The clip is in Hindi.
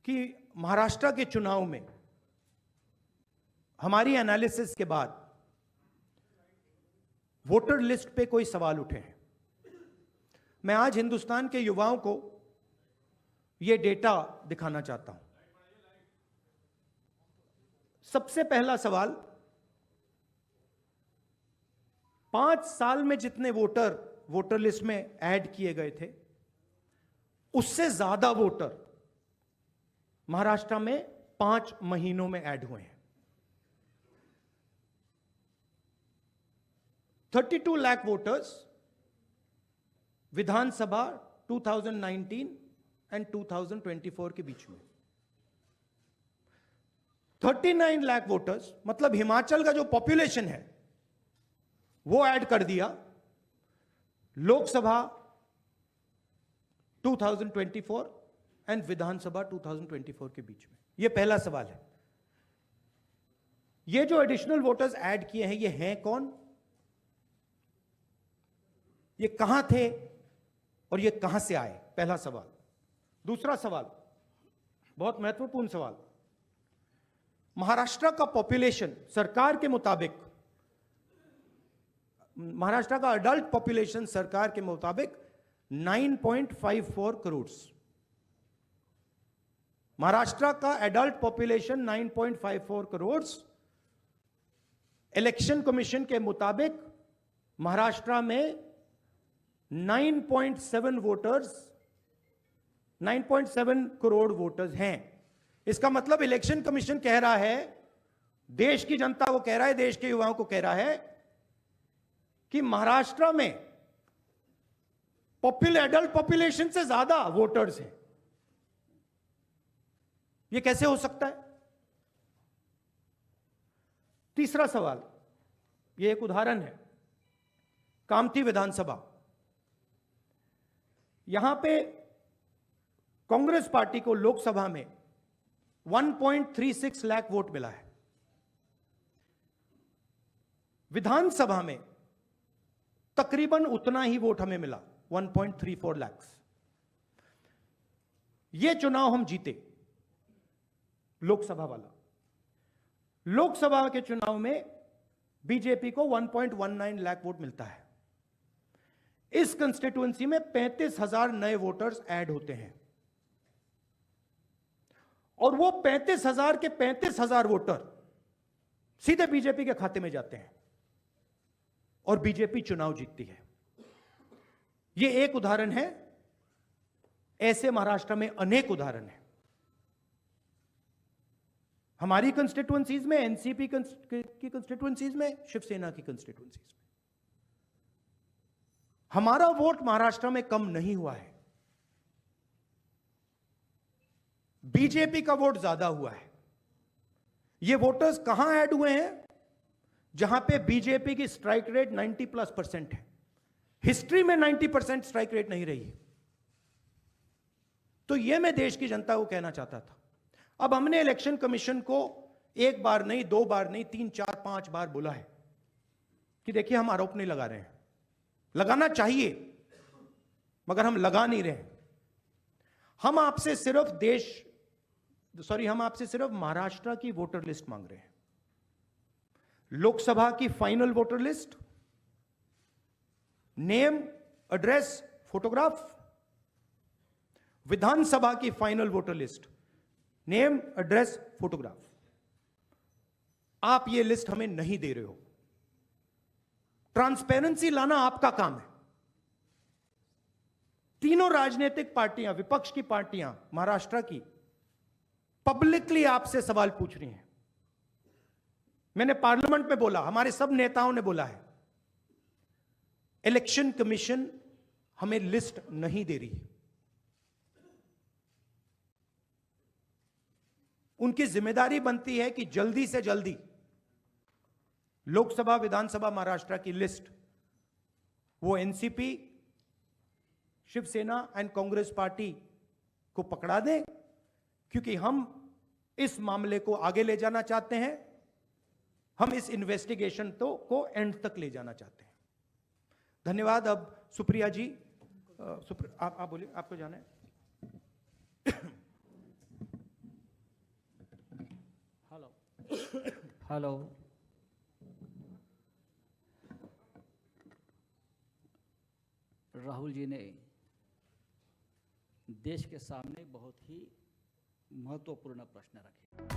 कि महाराष्ट्र के चुनाव में हमारी एनालिसिस के बाद वोटर लिस्ट पे कोई सवाल उठे हैं। मैं आज हिंदुस्तान के युवाओं को यह डेटा दिखाना चाहता हूं। सबसे पहला सवाल, 5 साल में जितने वोटर लिस्ट में ऐड किए गए थे, उससे ज्यादा वोटर महाराष्ट्र में 5 महीनों में ऐड हुए हैं। 32 लाख वोटर्स विधानसभा 2019 एंड 2024 के बीच में। 39 लाख वोटर्स, मतलब हिमाचल का जो पॉपुलेशन है वो ऐड कर दिया लोकसभा 2024 एंड विधानसभा 2024 के बीच में। यह पहला सवाल है। ये जो एडिशनल वोटर्स ऐड किए हैं, ये हैं कौन, ये कहां थे और ये कहां से आए? पहला सवाल। दूसरा सवाल, बहुत महत्वपूर्ण सवाल, महाराष्ट्र का पॉपुलेशन सरकार के मुताबिक, महाराष्ट्र का अडल्ट पॉपुलेशन सरकार के मुताबिक 9.54 करोड़। महाराष्ट्र का adult population 9.54 crore. Election commission के मुताबिक महाराष्ट्र में 9.7 करोड़ वोटर्स हैं। इसका मतलब इलेक्शन कमीशन कह रहा है, देश की जनता को कह रहा है, देश के युवाओं को कह रहा है कि महाराष्ट्र में एडल्ट पॉपुलेशन से ज्यादा वोटर्स हैं। यह कैसे हो सकता है? तीसरा सवाल, यह एक उदाहरण है, कामठी विधानसभा। यहां पे कांग्रेस पार्टी को लोकसभा में 1.36 लाख वोट मिला है। विधानसभा में तकरीबन उतना ही वोट हमें मिला, 1.34 लाख। यह चुनाव हम जीते, लोकसभा वाला। लोकसभा के चुनाव में बीजेपी को 1.19 लाख वोट मिलता है। इस कंस्टिट्यूएंसी में 35,000 नए वोटर्स ऐड होते हैं और वो 35,000 के 35,000 वोटर सीधे बीजेपी के खाते में जाते हैं और बीजेपी चुनाव जीतती है। यह एक उदाहरण है, ऐसे महाराष्ट्र में अनेक उदाहरण हैं। हमारी कंस्टिट्यूएंसीज में, एनसीपी की कंस्टिट्यूएंसीज में, शिवसेना की कंस्टिट्यूएंसीज में। हमारा वोट महाराष्ट्र में कम नहीं हुआ है, बीजेपी का वोट ज्यादा हुआ है। ये वोटर्स कहां ऐड हुए हैं? जहां पे बीजेपी की स्ट्राइक रेट 90+% है। हिस्ट्री में 90% स्ट्राइक रेट नहीं रही है। तो यह मैं देश की जनता को कहना चाहता था। अब हमने इलेक्शन कमीशन को 1 बार नहीं, 2 बार नहीं, 3, 4, 5 बार बोला है कि देखिए हम आरोप नहीं लगा रहे हैं, लगाना चाहिए मगर हम लगा नहीं रहे। हम आपसे सिर्फ महाराष्ट्र की वोटर लिस्ट मांग रहे हैं। लोकसभा की final voter list, name, address, photograph. Vidhan Sabha की final voter list, name, address, photograph. आप ये लिस्ट हमें नहीं दे रहे हो। ट्रांसपेरेंसी लाना आपका काम है। तीनों राजनीतिक पार्टियां, विपक्ष की पार्टियां महाराष्ट्र की, पब्लिकली आपसे सवाल पूछ रही हैं। मैंने पार्लियामेंट में बोला, हमारे सब नेताओं ने बोला है, इलेक्शन कमीशन हमें लिस्ट नहीं दे रही। उनकी जिम्मेदारी बनती है कि जल्दी से जल्दी लोकसभा, विधानसभा महाराष्ट्र की लिस्ट वो एनसीपी, शिवसेना एंड कांग्रेस पार्टी को पकड़ा दें, क्योंकि हम इस मामले को आगे ले जाना चाहते हैं। हम इस इन्वेस्टिगेशन को एंड तक ले जाना चाहते हैं। धन्यवाद। अब सुप्रिया जी, आप बोलिए, आपको जाना है। हेलो। राहुल जी ने देश के सामने बहुत ही महत्वपूर्ण प्रश्न रखे।